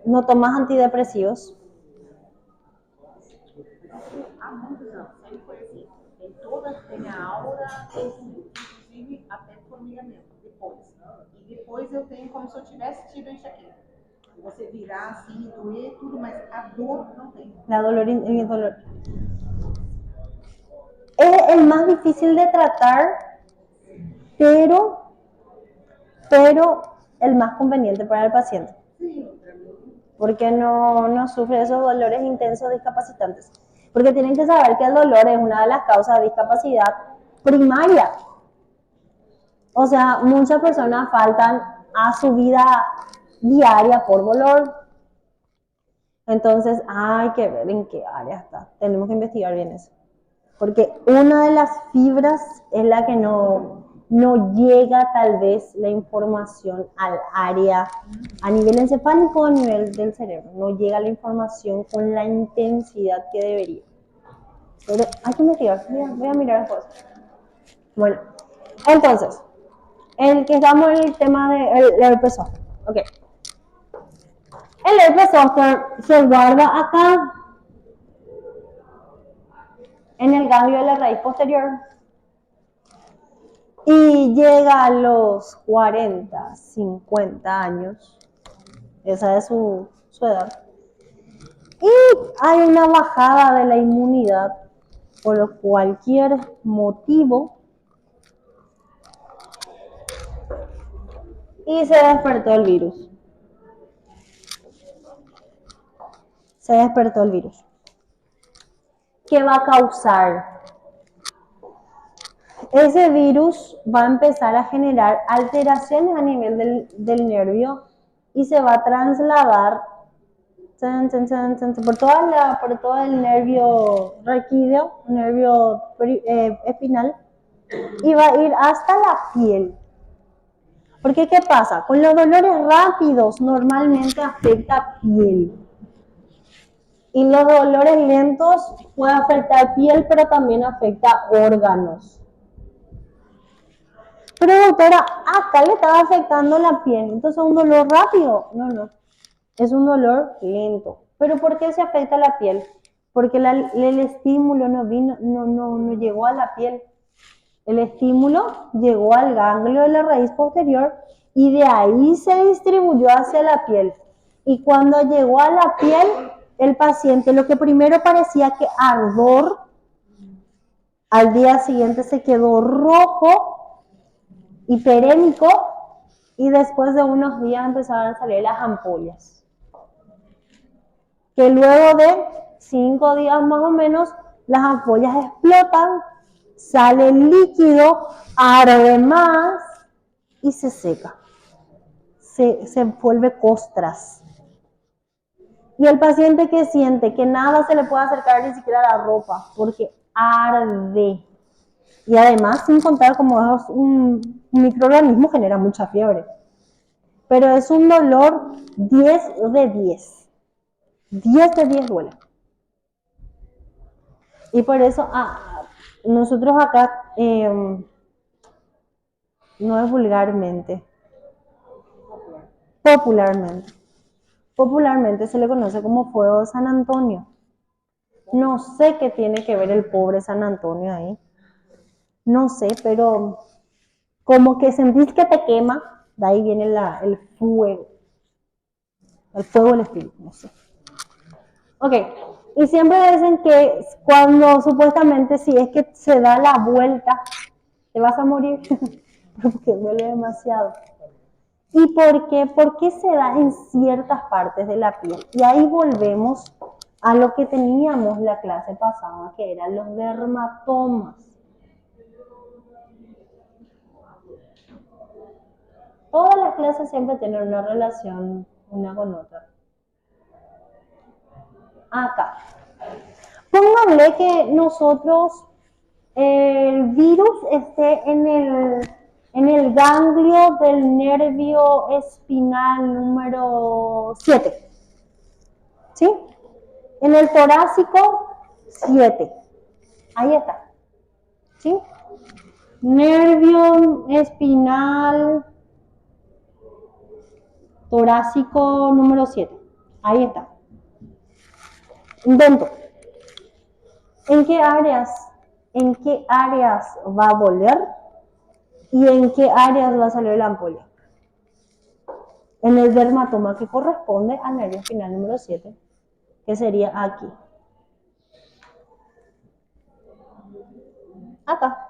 no tomas antidepresivos. Há muitos anos, sempre foi assim. Tem a aura, inclusive até formigamento, depois. E depois eu tenho como se eu tivesse tido enxaqueca. Você virar assim, doer, tudo, mas a dor não tem. El dolor. Es el más difícil de tratar, pero el más conveniente para el paciente. Porque no sufre esos dolores intensos discapacitantes. Porque tienen que saber que el dolor es una de las causas de discapacidad primaria. O sea, muchas personas faltan a su vida diaria por dolor. Entonces, hay que ver en qué área está. Tenemos que investigar bien eso. Porque una de las fibras es la que no llega tal vez la información al área a nivel encefálico o a nivel del cerebro. No llega la información con la intensidad que debería. Pero hay que investigar. Voy a mirar las cosas. Bueno, entonces, el que estamos en el tema del herpes zóster. Ok. El herpes zóster se guarda acá en el ganglio de la raíz posterior y llega a los 40, 50 años, esa es su edad, y hay una bajada de la inmunidad por cualquier motivo y se despertó el virus. Se despertó el virus. ¿Qué va a causar? Ese virus va a empezar a generar alteraciones a nivel del nervio y se va a trasladar por todo el nervio raquídeo, nervio espinal, y va a ir hasta la piel. Porque ¿qué pasa? Con los dolores rápidos normalmente afecta piel. Y los dolores lentos pueden afectar piel, pero también afecta órganos. Pero doctora, acá le estaba afectando la piel, entonces es un dolor rápido. No, es un dolor lento. ¿Pero por qué se afecta la piel? Porque el estímulo no llegó a la piel. El estímulo llegó al ganglio de la raíz posterior y de ahí se distribuyó hacia la piel. Y cuando llegó a la piel, el paciente, lo que primero parecía que ardor, al día siguiente se quedó rojo, hiperémico, y después de unos días empezaron a salir las ampollas. Que luego de 5 días más o menos, las ampollas explotan, sale el líquido, arde más y se seca. Se vuelve costras. Y el paciente que siente que nada se le puede acercar ni siquiera a la ropa, porque arde. Y además, sin contar como es un microorganismo, genera mucha fiebre. Pero es un dolor 10 de 10. 10 de 10 duele. Y por eso nosotros acá, no es vulgarmente, popularmente se le conoce como fuego de San Antonio. No sé qué tiene que ver el pobre San Antonio ahí. No sé, pero como que sentís que te quema, de ahí viene el fuego del espíritu, no sé. Ok, y siempre dicen que cuando supuestamente si es que se da la vuelta, te vas a morir, porque duele demasiado. ¿Y por qué? Porque se da en ciertas partes de la piel. Y ahí volvemos a lo que teníamos la clase pasada, que eran los dermatomas. Todas las clases siempre tienen una relación una con otra. Acá. Pónganle que nosotros el virus esté en el ganglio del nervio espinal número 7. ¿Sí? En el torácico 7. Ahí está. ¿Sí? Nervio espinal torácico número 7. Ahí está. Intento. ¿En qué áreas? ¿En qué áreas va a doler? ¿Y en qué áreas va a salir la ampolla? En el dermatoma que corresponde al nervio espinal número 7, que sería aquí. Acá.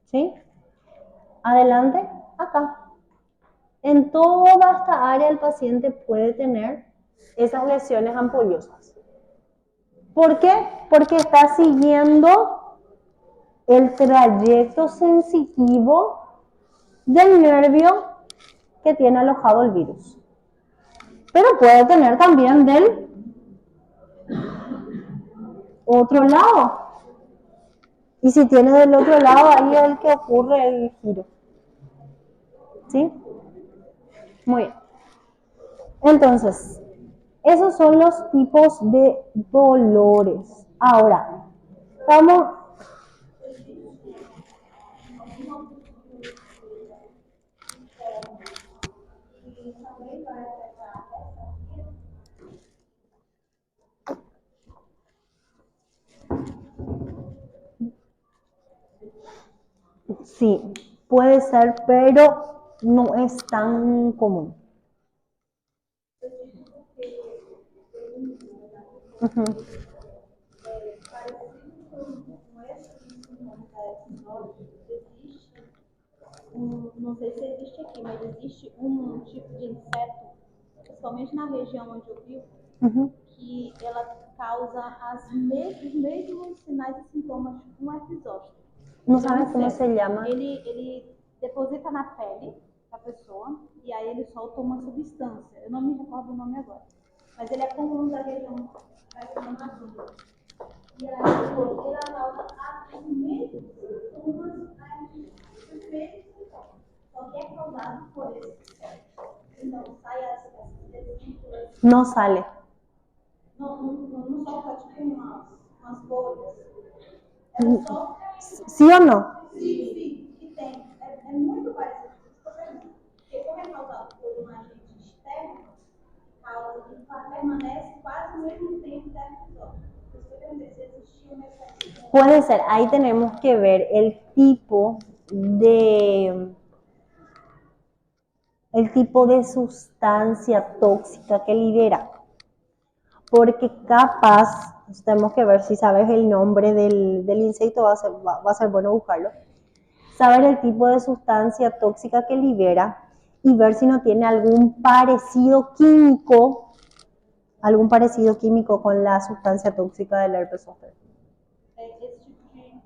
¿Sí? Adelante, acá. En toda esta área el paciente puede tener esas lesiones ampollosas. ¿Por qué? Porque está siguiendo el trayecto sensitivo del nervio que tiene alojado el virus. Pero puede tener también del otro lado. Y si tiene del otro lado, ahí es el que ocurre el giro. ¿Sí? Muy bien. Entonces, esos son los tipos de dolores. Ahora, vamos. Sí, puede ser, pero no es tan común. Uh-huh. Não sei se existe aqui, mas existe um tipo de inseto, principalmente na região onde eu vivo, que ela causa os mesmos sinais e sintomas de um episódio. No sabes cómo se llama. Ele deposita na pele da pessoa e aí ele solta uma substância. Eu não me recordo o nome agora. Mas ele é comum da região da e aí ele causa os mesmos sintomas, os mesmos sintomas. Só que é causado por esse inseto. Então sai as vesículas. No sale. Não solta tipo umas bolhas. Ela solta. ¿Sí o no? Sim, que tem. É muito parecido. Porque como é causado por um agente externo, causa que permanece quase o mesmo tempo da episódio. Puede ser, ahí tenemos que ver el tipo de sustancia tóxica que libera. Porque capaz, tenemos que ver si sabes el nombre del insecto, va a ser bueno buscarlo. Saber el tipo de sustancia tóxica que libera y ver si no tiene algún parecido químico con la sustancia tóxica del herpes zóster. Esse tipo de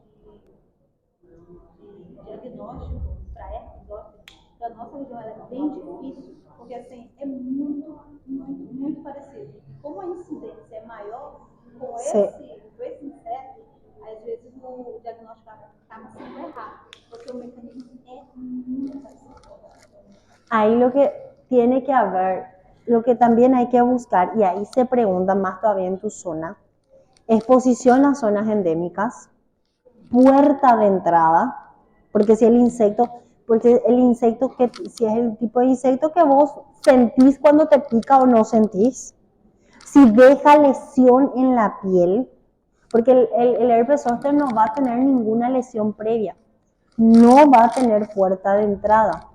diagnóstico para herpes zóster da nossa região é bem difícil, porque assim é muito parecido. Como a incidência é maior com esse inseto, às vezes o diagnóstico acaba sendo errado, porque o mecanismo é muito parecido. Ahí lo que tiene que haber, lo que también hay que buscar, y ahí se pregunta más todavía en tu zona, exposición a zonas endémicas, puerta de entrada, porque si el insecto, si es el tipo de insecto que vos sentís cuando te pica o no sentís, si deja lesión en la piel, Porque el herpes zóster no va a tener ninguna lesión previa, no va a tener puerta de entrada,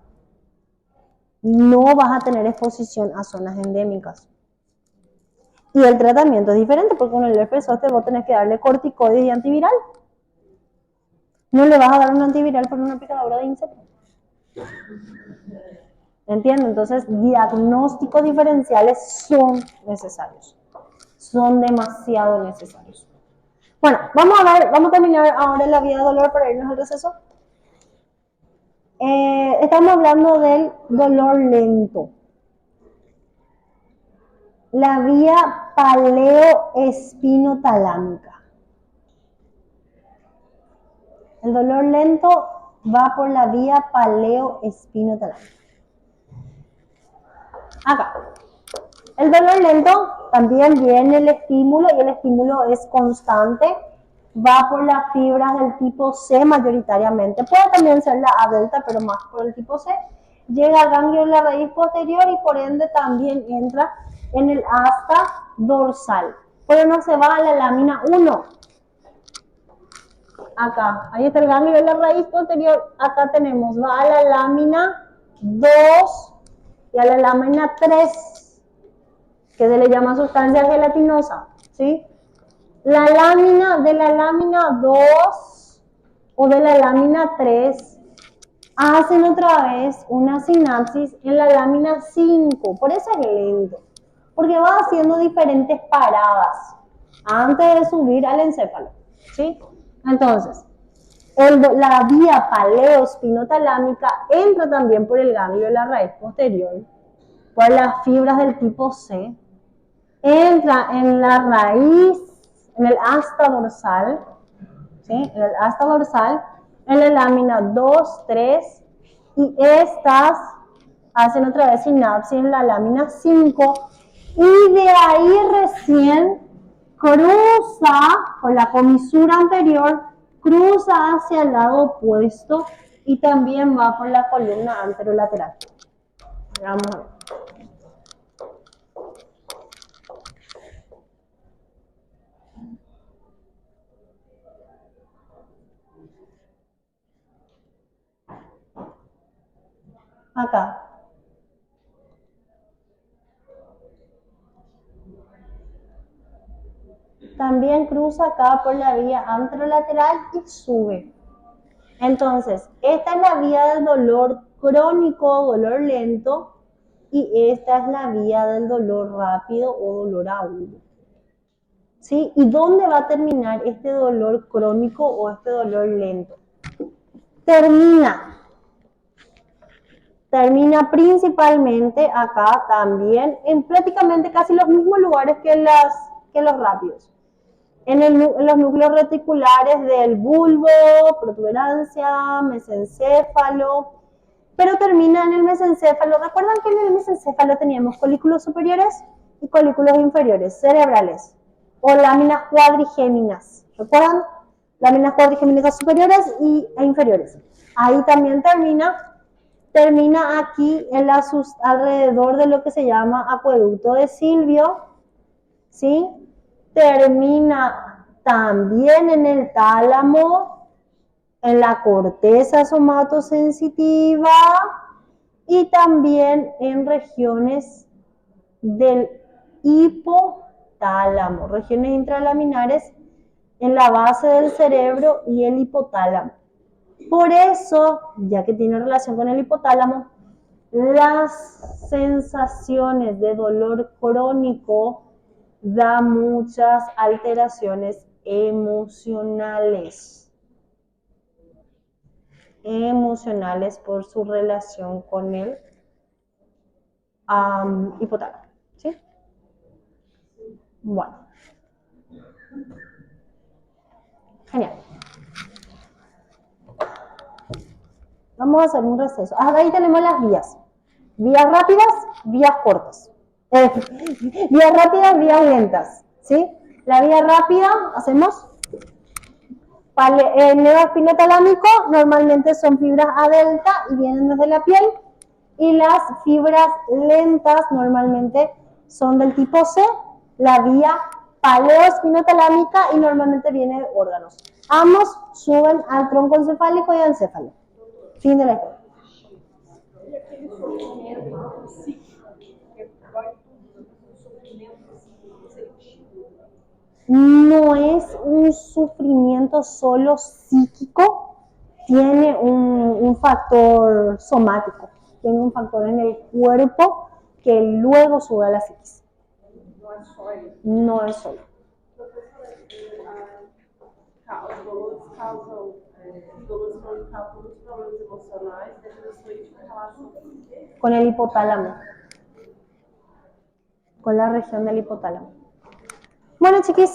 no vas a tener exposición a zonas endémicas. Y el tratamiento es diferente, porque con el herpes zóster vos tenés que darle corticoides y antiviral. No le vas a dar un antiviral por una picadura de insecto. ¿Entiendes? Entonces, diagnósticos diferenciales son necesarios. Son demasiado necesarios. Bueno, vamos a terminar ahora la vía de dolor para irnos al receso. Estamos hablando del dolor lento. La vía paleoespinotalámica. El dolor lento va por la vía paleoespinotalámica. Acá. El dolor lento también viene el estímulo y el estímulo es constante. Va por las fibras del tipo C mayoritariamente. Puede también ser la A delta, pero más por el tipo C. Llega al ganglio de la raíz posterior y por ende también entra en el asta dorsal. Pero no se va a la lámina 1. Acá, ahí está el ganglio de la raíz posterior. Acá tenemos, va a la lámina 2 y a la lámina 3, que se le llama sustancia gelatinosa, ¿sí? La lámina de la lámina 2 o de la lámina 3 hacen otra vez una sinapsis en la lámina 5, por eso es lento, porque va haciendo diferentes paradas antes de subir al encéfalo, ¿sí? Entonces, la vía paleoespinotalámica entra también por el ganglio de la raíz posterior, por las fibras del tipo C, entra en la raíz, en el asta dorsal, ¿sí? En el asta dorsal, en la lámina 2, 3, y estas hacen otra vez sinapsis en la lámina 5, y de ahí recién cruza por la comisura anterior, cruza hacia el lado opuesto y también va por la columna anterolateral. Vamos a ver. Acá. También cruza acá por la vía anterolateral y sube. Entonces, esta es la vía del dolor crónico, dolor lento, y esta es la vía del dolor rápido o dolor agudo. ¿Sí? ¿Y dónde va a terminar este dolor crónico o este dolor lento? Termina principalmente acá también, en prácticamente casi los mismos lugares que los rápidos. En los núcleos reticulares del bulbo, protuberancia, mesencéfalo, pero termina en el mesencéfalo. ¿Recuerdan que en el mesencéfalo teníamos colículos superiores y colículos inferiores, cerebrales? O láminas cuadrigéminas, ¿recuerdan? Láminas cuadrigéminas superiores e inferiores. Ahí también termina aquí alrededor de lo que se llama acueducto de Silvio, ¿sí? Termina también en el tálamo, en la corteza somatosensitiva y también en regiones del hipotálamo, regiones intralaminares en la base del cerebro y el hipotálamo. Por eso, ya que tiene relación con el hipotálamo, las sensaciones de dolor crónico da muchas alteraciones emocionales por su relación con el hipotálamo, ¿sí? Bueno. Genial. Vamos a hacer un receso. Ahí tenemos las vías. Vías rápidas, vías cortas. Vías rápidas, vías lentas, ¿sí? La vía rápida, hacemos el neoespinotalámico, normalmente son fibras A delta y vienen desde la piel, y las fibras lentas normalmente son del tipo C. La vía cefaleo espinotalámica y normalmente viene de órganos. Ambos suben al tronco encefálico y al encéfalo. Fin de la historia. E aquele sofrimento psíquico, que dói tudo, um sofrimento seletivo. No es un sufrimiento solo psíquico, tiene un factor somático, tiene un factor en el cuerpo que luego sube a la psiquis. Não é só ele. No es solo. Os dolores causam, dolores crônicos, muitos problemas emocionais, devido a sua relação Con el hipotálamo, con la región del hipotálamo. Bueno, chiquis,